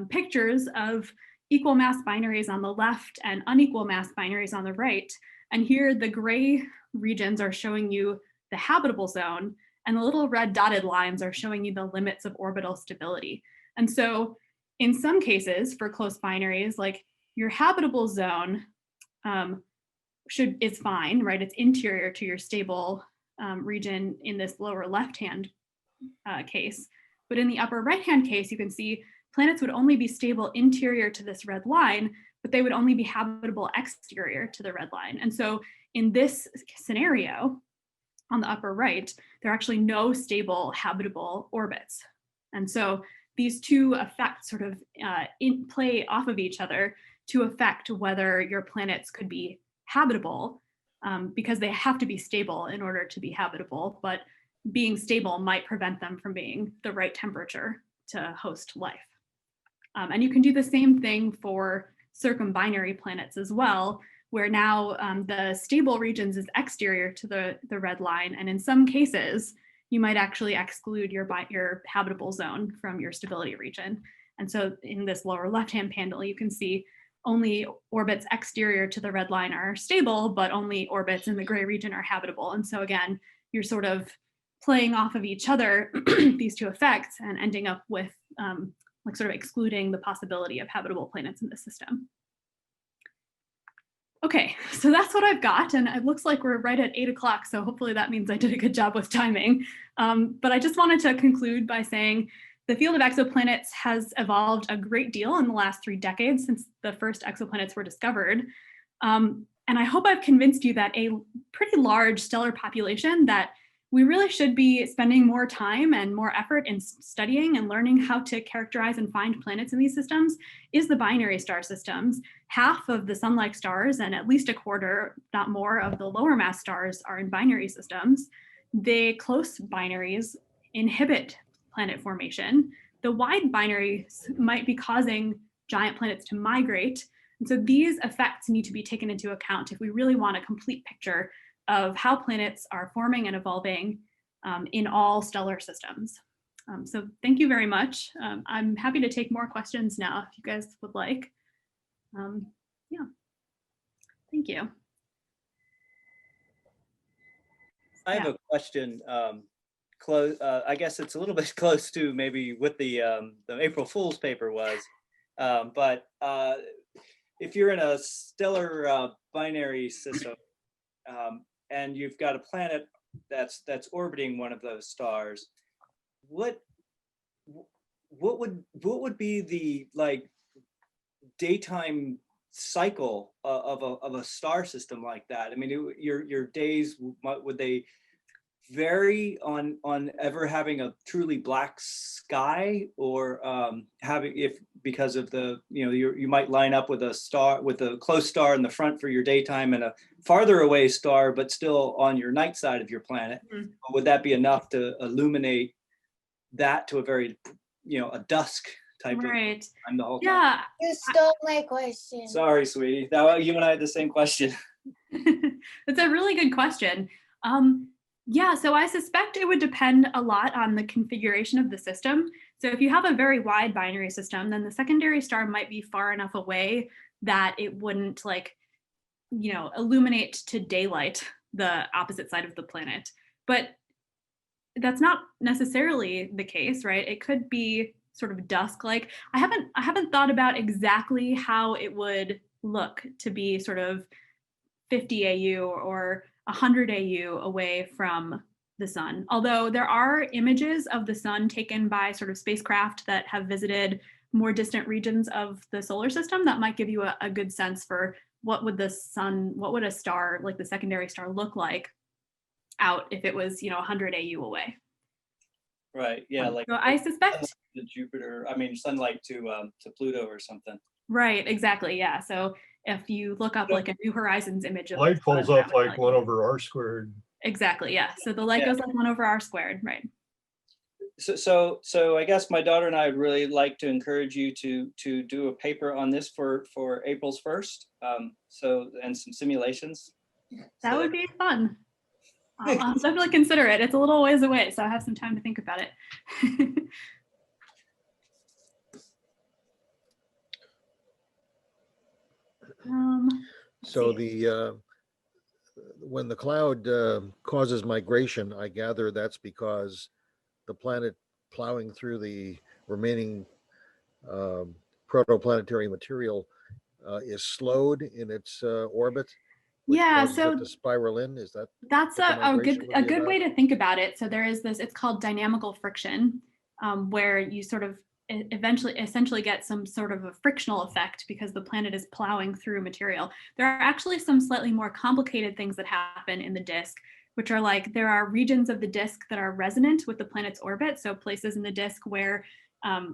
pictures of equal mass binaries on the left and unequal mass binaries on the right. And here the gray regions are showing you the habitable zone, and the little red dotted lines are showing you the limits of orbital stability. And so in some cases for close binaries, like your habitable zone is fine, right? It's interior to your stable region in this lower left-hand case. But in the upper right-hand case, you can see planets would only be stable interior to this red line, but they would only be habitable exterior to the red line. And so in this scenario, on the upper right, there are actually no stable habitable orbits. And so these two effects sort of play off of each other to affect whether your planets could be habitable, because they have to be stable in order to be habitable, but being stable might prevent them from being the right temperature to host life. And you can do the same thing for circum-binary planets as well, where now the stable regions is exterior to the red line. And in some cases, you might actually exclude your habitable zone from your stability region. And so in this lower left-hand panel, you can see only orbits exterior to the red line are stable, but only orbits in the gray region are habitable. And so again, you're sort of playing off of each other, these two effects, and ending up with like sort of excluding the possibility of habitable planets in the system. Okay, so that's what I've got, and it looks like we're right at 8 o'clock, so hopefully that means I did a good job with timing. But I just wanted to conclude by saying the field of exoplanets has evolved a great deal in the last 3 decades since the first exoplanets were discovered. And I hope I've convinced you that a pretty large stellar population that we really should be spending more time and more effort in studying and learning how to characterize and find planets in these systems is the binary star systems. Half of the sun-like stars and at least a quarter, not more, of the lower mass stars are in binary systems. The close binaries inhibit planet formation. The wide binaries might be causing giant planets to migrate. And so these effects need to be taken into account if we really want a complete picture of how planets are forming and evolving in all stellar systems. So thank you very much. I'm happy to take more questions now if you guys would like. Yeah, thank you.
I have a question. close. I guess it's a little bit close to maybe what the April Fool's paper was. But if you're in a stellar binary system and you've got a planet that's orbiting one of those stars, what would be the like daytime cycle of a star system like that? I mean, your days, would they vary on ever having a truly black sky, or because of the, you might line up with a star, with a close star in the front for your daytime and a farther away star but still on your night side of your planet?
Mhm.
Would that be enough to illuminate that to a very, a dusk type
Right.
of time the whole time?
Yeah.
You stole my question.
Sorry, sweetie. That you and I had the same question.
That's a really good question. Yeah, so I suspect it would depend a lot on the configuration of the system. So if you have a very wide binary system, then the secondary star might be far enough away that it wouldn't illuminate to daylight the opposite side of the planet. But that's not necessarily the case, right? It could be sort of dusk. Like I haven't thought about exactly how it would look to be sort of 50 AU or 100 AU away from the sun. Although there are images of the sun taken by sort of spacecraft that have visited more distant regions of the solar system that might give you a good sense for what would a star like the secondary star look like out if it was 100 AU away.
Right. Yeah. Like
so I suspect
to Jupiter. I mean, sunlight to Pluto or something.
Right. Exactly. Yeah. So if you look up like a New Horizons image of
Light
the sun,
falls
that
off
would
like
tell
1
you.
over r squared.
Exactly. Yeah. So the light goes like 1 over r squared. Right.
So I guess my daughter and I would really like to encourage you to do a paper on this for April's 1st. And some simulations.
That would be fun. I'll definitely consider it. It's a little ways away, so I have some time to think about it.
So when the cloud causes migration, I gather that's because the planet plowing through the remaining protoplanetary material is slowed in its orbit, which
Yeah,
causes
so
it to spiral in. Is that
that's
what the
a
migration
good
would be
way
about?
to think about it. So there is this, it's called dynamical friction, where you sort of essentially get some sort of a frictional effect because the planet is plowing through material. There are actually some slightly more complicated things that happen in the disk, which are like there are regions of the disk that are resonant with the planet's orbit. So places in the disk where a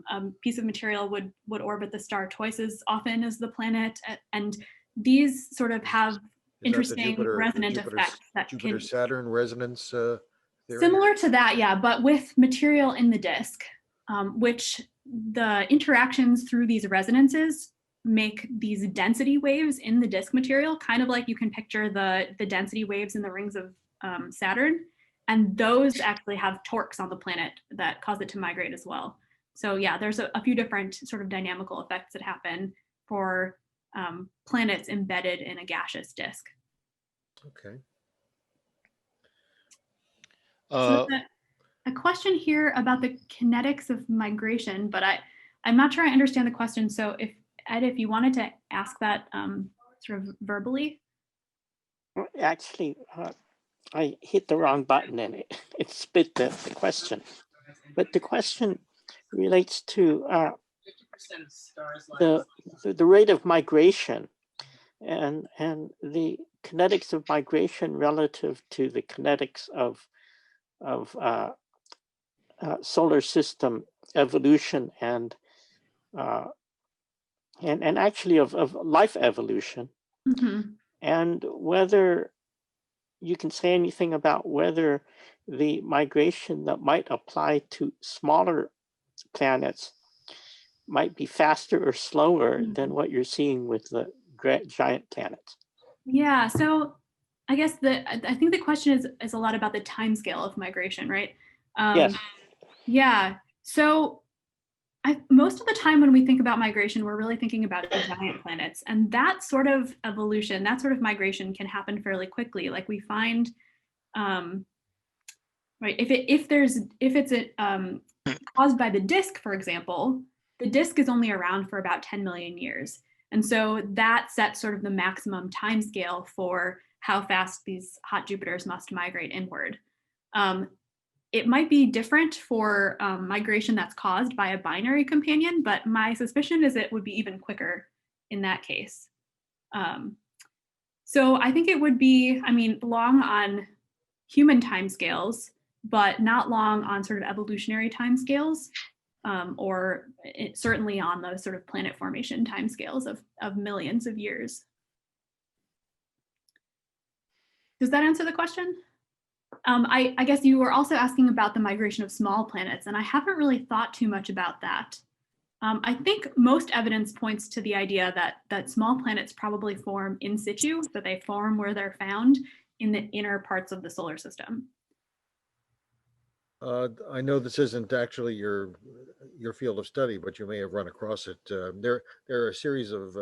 piece of material would orbit the star twice as often as the planet, and these sort of have interesting resonant effects that
Jupiter
can
Saturn resonance theory?
similar to that, yeah, but with material in the disk, which the interactions through these resonances make these density waves in the disk material, kind of like you can picture the density waves in the rings of Saturn, and those actually have torques on the planet that cause it to migrate as well. So yeah, there's a few different sort of dynamical effects that happen for planets embedded in a gaseous disk.
Okay.
So a question here about the kinetics of migration, but I'm not sure I understand the question. So if Ed, if you wanted to ask that sort of verbally.
Actually, I hit the wrong button and it spit the question. But the question relates to the rate of migration and the kinetics of migration relative to the kinetics of solar system evolution and actually of life evolution.
Mm-hmm.
And whether you can say anything about whether the migration that might apply to smaller planets might be faster or slower than what you're seeing with the giant planets.
Yeah, so I guess I think the question is a lot about the timescale of migration, right?
Yes.
Yeah, so most of the time when we think about migration, we're really thinking about the giant planets, and that sort of evolution, that sort of migration can happen fairly quickly. Like we find, right? If it's caused by the disk, for example, the disk is only around for about 10 million years. And so that sets sort of the maximum timescale for how fast these hot Jupiters must migrate inward. It might be different for migration that's caused by a binary companion, but my suspicion is it would be even quicker in that case. So I think it would be, I mean, long on human timescales, but not long on sort of evolutionary timescales, or certainly on those sort of planet formation timescales of millions of years. Does that answer the question? I guess you were also asking about the migration of small planets, and I haven't really thought too much about that. I think most evidence points to the idea that small planets probably form in situ, that they form where they're found in the inner parts of the solar system.
I know this isn't actually your field of study, but you may have run across it. There are a series of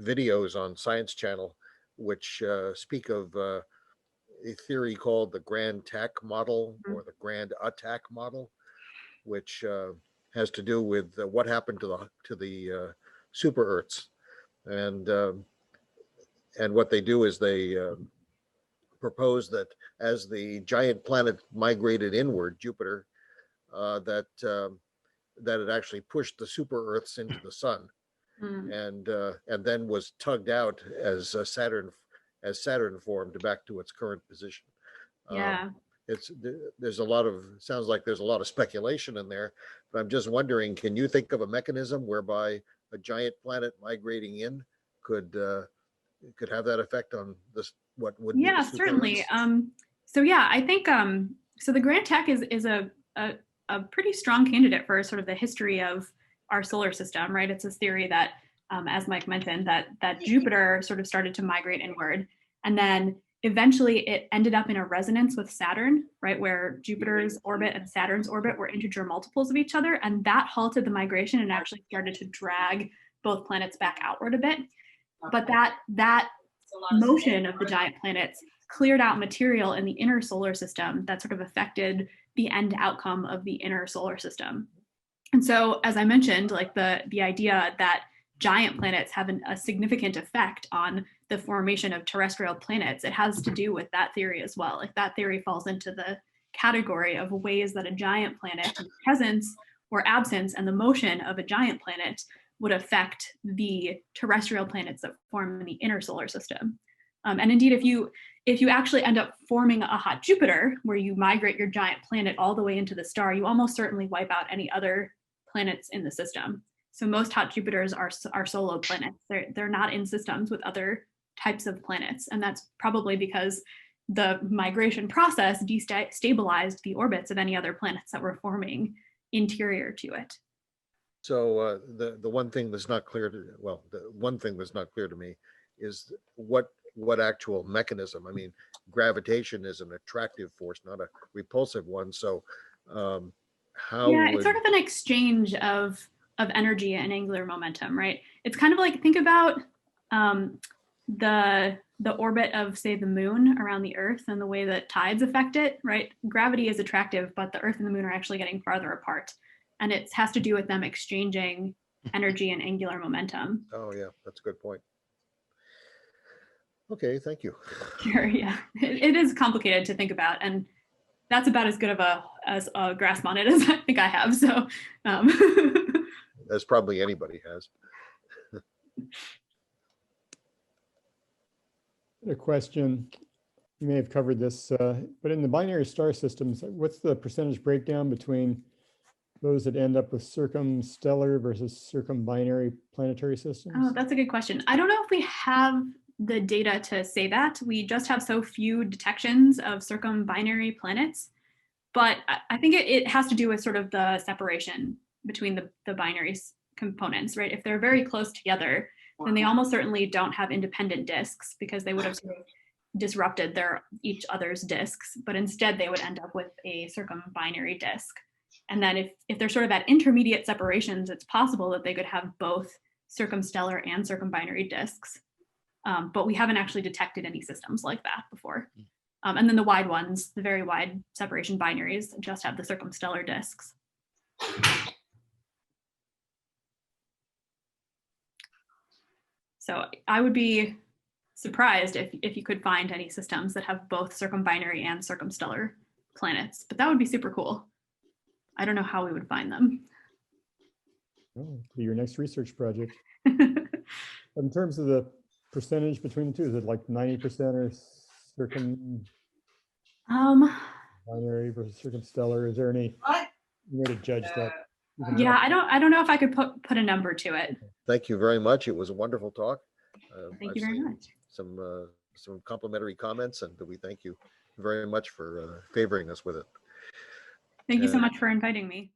videos on Science Channel which speak of a theory called the Grand Tack model or the Grand Attack model, which has to do with what happened to the super Earths, and what they do is they propose that as the giant planet migrated inward, Jupiter, that it actually pushed the super Earths into the sun, and then was tugged out as Saturn formed back to its current position.
Yeah.
There's a lot of, sounds like there's a lot of speculation in there, but I'm just wondering, can you think of a mechanism whereby a giant planet migrating in could have that effect on this, what would be the super
certainly.
Earths?
So yeah, I think so the Grand Tack is a pretty strong candidate for sort of the history of our solar system, right? It's a theory that, as Mike mentioned, that Jupiter sort of started to migrate inward, and then eventually it ended up in a resonance with Saturn, right, where Jupiter's orbit and Saturn's orbit were integer multiples of each other, and that halted the migration and actually started to drag both planets back outward a bit. But that motion of the giant planets cleared out material in the inner solar system that sort of affected the end outcome of the inner solar system. And so, as I mentioned, like the idea that giant planets have a significant effect on the formation of terrestrial planets, it has to do with that theory as well. Like that theory falls into the category of ways that a giant planet's presence or absence and the motion of a giant planet would affect the terrestrial planets that form in the inner solar system. And indeed, if you actually end up forming a hot Jupiter, where you migrate your giant planet all the way into the star, you almost certainly wipe out any other planets in the system. So most hot Jupiters are solo planets. They're not in systems with other types of planets. And that's probably because the migration process destabilized the orbits of any other planets that were forming interior to it.
So the one thing that's not clear to me is what actual mechanism. I mean, gravitation is an attractive force, not a repulsive one. So how?
Yeah, it's sort of an exchange of energy and angular momentum, right? It's kind of like, think about the orbit of, say, the moon around the Earth and the way that tides affect it, right? Gravity is attractive, but the Earth and the moon are actually getting farther apart. And it has to do with them exchanging energy and angular momentum.
Oh yeah, that's a good point. Okay, thank you.
Sure, yeah. It is complicated to think about, and that's about as good of a grasp on it as I think I have. So
As probably anybody has.
A question, you may have covered this, but in the binary star systems, what's the percentage breakdown between those that end up with circum-stellar versus circum-binary planetary systems?
Oh, that's a good question. I don't know if we have the data to say that. We just have so few detections of circum-binary planets, but I think it has to do with sort of the separation between the binary components, right? If they're very close together, then they almost certainly don't have independent disks, because they would have sort of disrupted each other's disks, but instead they would end up with a circum-binary disk. And then if they're sort of at intermediate separations, it's possible that they could have both circum-stellar and circum-binary disks. But we haven't actually detected any systems like that before. And then the wide ones, the very wide separation binaries, just have the circumstellar disks. So I would be surprised if you could find any systems that have both circumbinary and circumstellar planets, but that would be super cool. I don't know how we would find them.
Oh, be your next research project. In terms of the percentage between the two, is it like 90% or circumbinary versus circumstellar? Is there any
What?
way to judge that?
Yeah, I don't know if I could put a number to it.
Thank you very much. It was a wonderful talk.
Thank you very much.
Some complimentary comments, and we thank you very much for favoring us with it.
Thank you so much for inviting me.